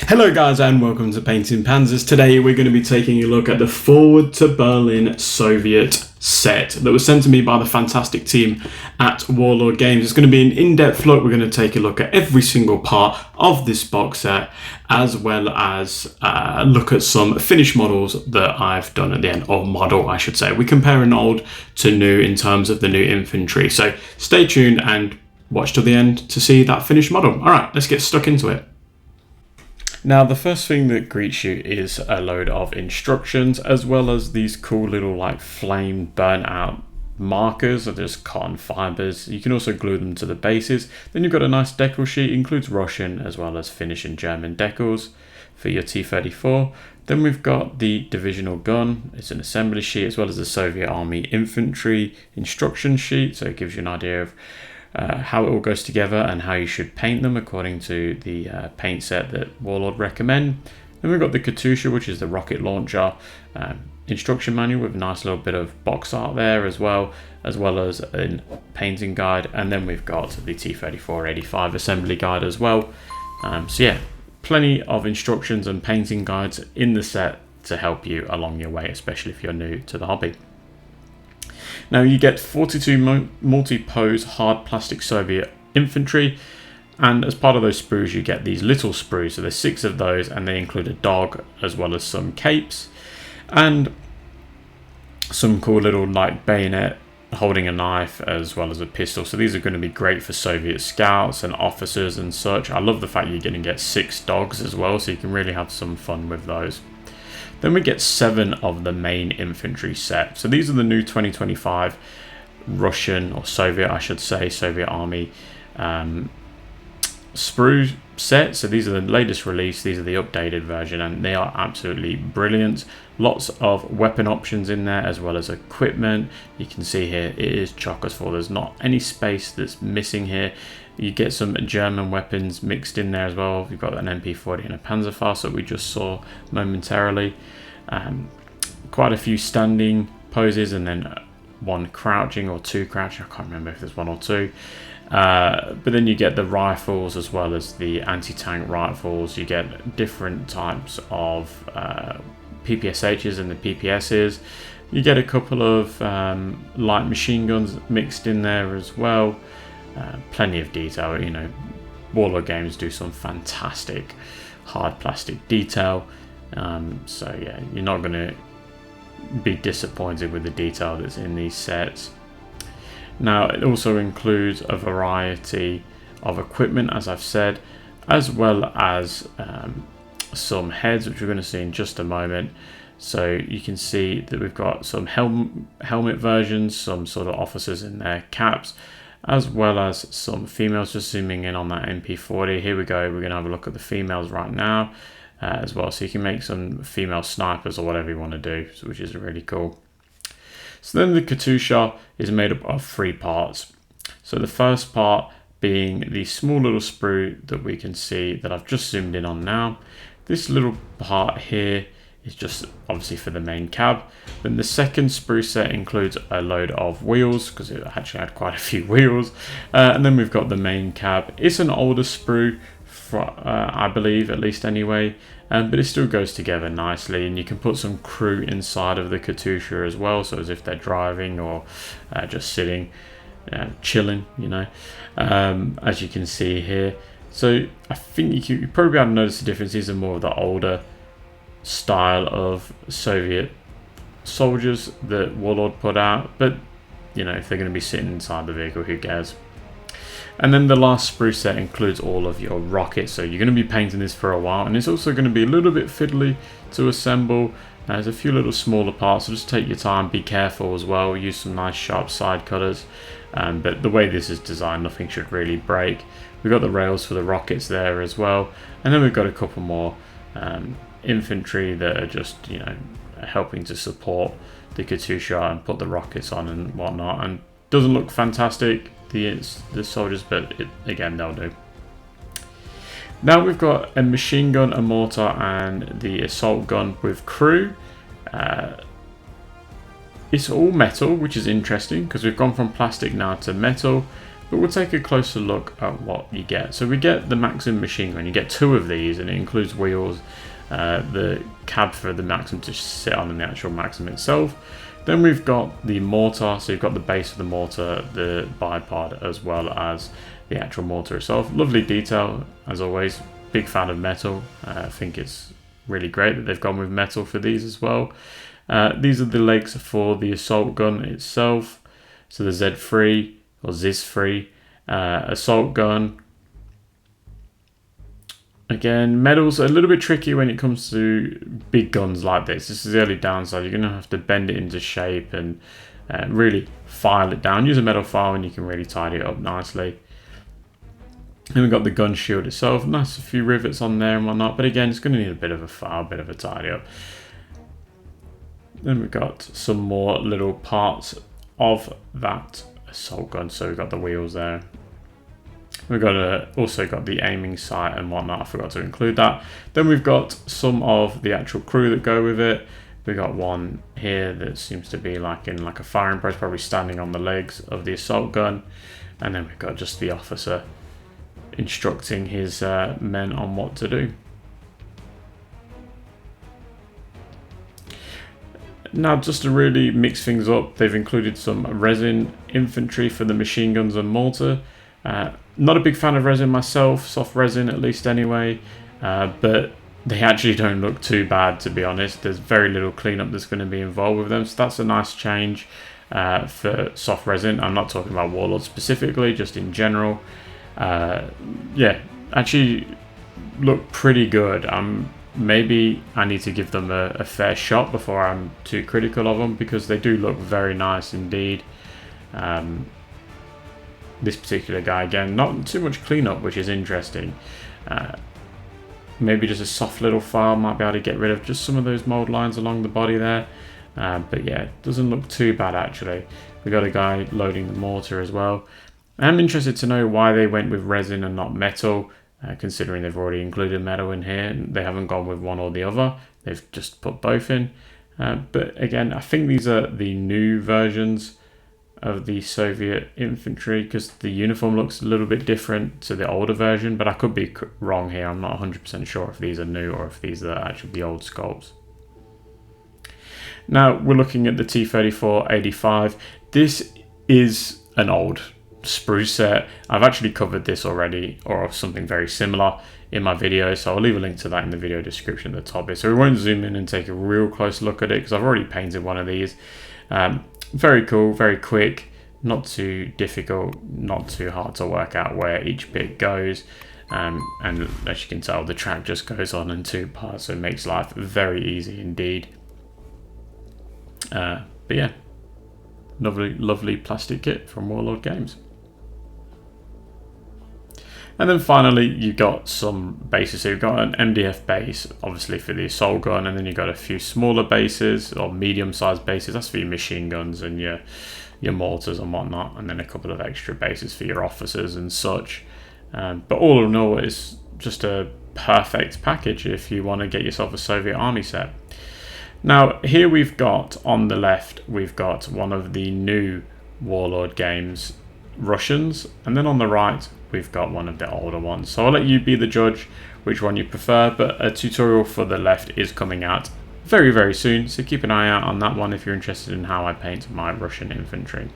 Hello guys and welcome to Painting Panzers. Today we're going to be taking a look at the Forward to Berlin Soviet set that was sent to me by the fantastic team at Warlord Games. It's going to be an in-depth look. We're going to take a look at every single part of this box set, as well as look at some finished models that I've done at the end, or model I should say. We're comparing old to new in terms of the new infantry. So stay tuned and watch till the end to see that finished model. Alright, let's get stuck into it. Now, the first thing that greets you is a load of instructions, as well as these cool little like flame burnt out markers, or just cotton fibers. You can also glue them to the bases. Then you've got a nice decal sheet, includes Russian as well as Finnish and German decals for your T-34. Then we've got the divisional gun. It's an assembly sheet, as well as the Soviet Army infantry instruction sheet, so it gives you an idea of how it all goes together and how you should paint them according to the paint set that Warlord recommend. Then we've got the Katusha, which is the rocket launcher instruction manual with a nice little bit of box art there as well as a painting guide. And then we've got the T-34-85 assembly guide as well. So yeah, plenty of instructions and painting guides in the set to help you along your way, especially if you're new to the hobby. Now you get 42 multi-pose hard plastic Soviet infantry, and as part of those sprues you get these little sprues, so there's 6 of those, and they include a dog as well as some capes and some cool little like bayonet holding a knife as well as a pistol. So these are going to be great for Soviet scouts and officers and such. I love the fact you're going to get 6 dogs as well, so you can really have some fun with those. Then we get 7 of the main infantry set. So these are the new 2025 Russian, or Soviet I should say, Soviet Army sprue set. So these are the latest release, these are the updated version, and they are absolutely brilliant. Lots of weapon options in there as well as equipment. You can see here it is chock as full. There's not any space that's missing here. You get some German weapons mixed in there as well. You've got an MP40 and a Panzerfaust that we just saw momentarily. Quite a few standing poses, and then 1 crouching or 2 crouching. I can't remember if there's 1 or 2. But then you get the rifles as well as the anti-tank rifles. You get different types of PPSHs and the PPSs. You get a couple of light machine guns mixed in there as well. Plenty of detail. You know, Warlord Games do some fantastic hard plastic detail. So yeah, you're not going to be disappointed with the detail that's in these sets. Now it also includes a variety of equipment, as I've said, as well as some heads, which we're going to see in just a moment. So you can see that we've got some helmet versions, some sort of officers in their caps, as well as some females. Just zooming in on that MP40. Here we go. We're going to have a look at the females right now as well. So you can make some female snipers or whatever you want to do, which is really cool. So then the Katusha is made up of 3 parts. So the first part being the small little sprue that we can see that I've just zoomed in on now. This little part here is just obviously for the main cab. Then the second sprue set includes a load of wheels, because it actually had quite a few wheels. And then we've got the main cab. It's an older sprue, I believe, at least anyway, but it still goes together nicely, and you can put some crew inside of the Katusha as well, so as if they're driving or just sitting, chilling, you know, as you can see here. So I think you probably have noticed the difference. These are more of the older style of Soviet soldiers that Warlord put out, but you know, if they're going to be sitting inside the vehicle, who cares? And then the last sprue set includes all of your rockets, so you're going to be painting this for a while, and it's also going to be a little bit fiddly to assemble. There's a few little smaller parts, so just take your time, be careful as well, use some nice sharp side cutters, but the way this is designed, nothing should really break. We've got the rails for the rockets there as well, and then we've got a couple more infantry that are just, you know, helping to support the Katusha and put the rockets on and whatnot. And doesn't look fantastic, the soldiers, but again, they'll do. Now we've got a machine gun, a mortar, and the assault gun with crew. It's all metal, which is interesting because we've gone from plastic now to metal. But we'll take a closer look at what you get. So we get the Maxim machine gun. You get 2 of these, and it includes wheels, the cab for the Maxim to sit on, and the actual Maxim itself. Then we've got the mortar, so you've got the base of the mortar, the bipod, as well as the actual mortar itself. Lovely detail, as always. Big fan of metal. I think it's really great that they've gone with metal for these as well. These are the legs for the assault gun itself. So the Z3 or ZIS3 assault gun. Again, metal's a little bit tricky when it comes to big guns like this. This is the only downside. You're going to have to bend it into shape and really file it down. Use a metal file and you can really tidy it up nicely. And we've got the gun shield itself. Nice, a few rivets on there and whatnot. But again, it's going to need a bit of a file, a bit of a tidy up. Then we've got some more little parts of that assault gun. So we've got the wheels there. We've got also got the aiming sight and whatnot. I forgot to include that. Then we've got some of the actual crew that go with it. We've got one here that seems to be like in like a firing post, probably standing on the legs of the assault gun. And then we've got just the officer instructing his men on what to do. Now, just to really mix things up, they've included some resin infantry for the machine guns and mortar. Not a big fan of resin myself, soft resin at least anyway, but they actually don't look too bad, to be honest. There's very little cleanup that's going to be involved with them, so that's a nice change for soft resin. I'm not talking about Warlord specifically, just in general. Yeah, actually look pretty good. Maybe I need to give them a fair shot before I'm too critical of them, because they do look very nice indeed. This particular guy, again, not too much cleanup, which is interesting. Maybe just a soft little file might be able to get rid of just some of those mold lines along the body there. But yeah, it doesn't look too bad actually. We got a guy loading the mortar as well. I'm interested to know why they went with resin and not metal, considering they've already included metal in here. They haven't gone with one or the other. They've just put both in. But again, I think these are the new versions of the Soviet infantry, because the uniform looks a little bit different to the older version, but I could be wrong here. I'm not 100% sure if these are new or if these are actually the old sculpts. Now we're looking at the T-34-85. This is an old spruce set. I've actually covered this already, or something very similar, in my video, so I'll leave a link to that in the video description at the top here. So we won't zoom in and take a real close look at it, because I've already painted one of these. Very cool, very quick, not too difficult, not too hard to work out where each bit goes. And as you can tell, the track just goes on in 2 parts, so it makes life very easy indeed. But yeah, lovely plastic kit from Warlord Games. And then finally, you've got some bases. So you've got an MDF base, obviously for the assault gun, and then you've got a few smaller bases or medium-sized bases. That's for your machine guns and your mortars and whatnot, and then a couple of extra bases for your officers and such. But all in all, it's just a perfect package if you want to get yourself a Soviet Army set. Now, here we've got, on the left, we've got one of the new Warlord Games Russians, and then on the right we've got one of the older ones. So I'll let you be the judge which one you prefer, but a tutorial for the left is coming out very soon, so keep an eye out on that one if you're interested in how I paint my Russian infantry.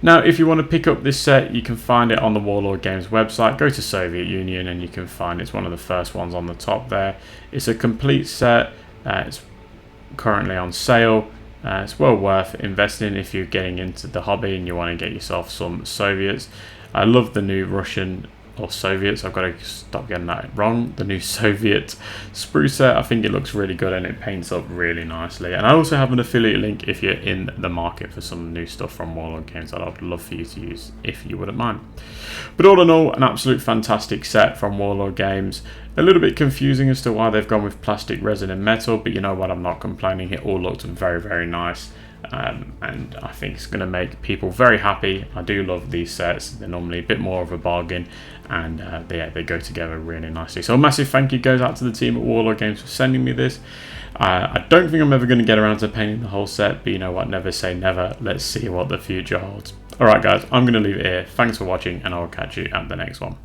Now, if you want to pick up this set, you can find it on the Warlord Games website. Go to Soviet Union and you can find it's one of the first ones on the top there. It's a complete set. It's currently on sale. It's well worth investing if you're getting into the hobby and you want to get yourself some Soviets. I love the new Russian, or Soviets, I've got to stop getting that wrong, the new Soviet spruce set. I think it looks really good and it paints up really nicely. And I also have an affiliate link if you're in the market for some new stuff from Warlord Games that I'd love for you to use if you wouldn't mind. But all in all, an absolute fantastic set from Warlord Games. A little bit confusing as to why they've gone with plastic, resin and metal, but you know what, I'm not complaining. It all looked very nice. And I think it's going to make people very happy. I do love these sets. They're normally a bit more of a bargain, and they go together really nicely. So a massive thank you goes out to the team at Warlord Games for sending me this. I don't think I'm ever going to get around to painting the whole set, but you know what, never say never. Let's see what the future holds. Alright guys, I'm going to leave it here. Thanks for watching, and I'll catch you at the next one.